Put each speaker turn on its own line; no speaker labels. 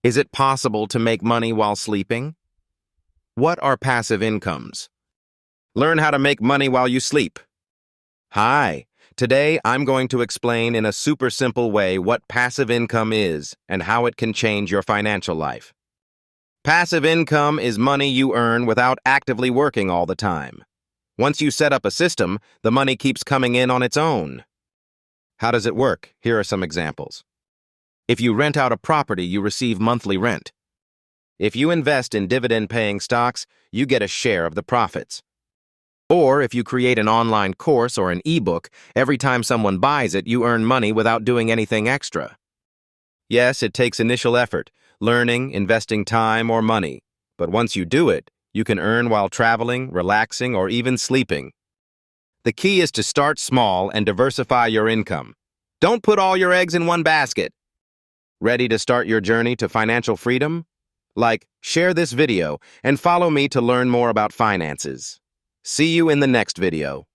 Is it possible to make money while sleeping? What are passive incomes? Learn how to make money while you sleep. Hi, today I'm going to explain in a super simple way what passive income is and how it can change your financial life. Passive income is money you earn without actively working all the time. Once you set up a system, the money keeps coming in on its own. How does it work? Here are some examples. If you rent out a property, you receive monthly rent. If you invest in dividend-paying stocks, you get a share of the profits. Or if you create an online course or an ebook, every time someone buys it, you earn money without doing anything extra. Yes, it takes initial effort, learning, investing time or money. But once you do it, you can earn while traveling, relaxing, or even sleeping. The key is to start small and diversify your income. Don't put all your eggs in one basket. Ready to start your journey to financial freedom? Share this video, and follow me to learn more about finances. See you in the next video.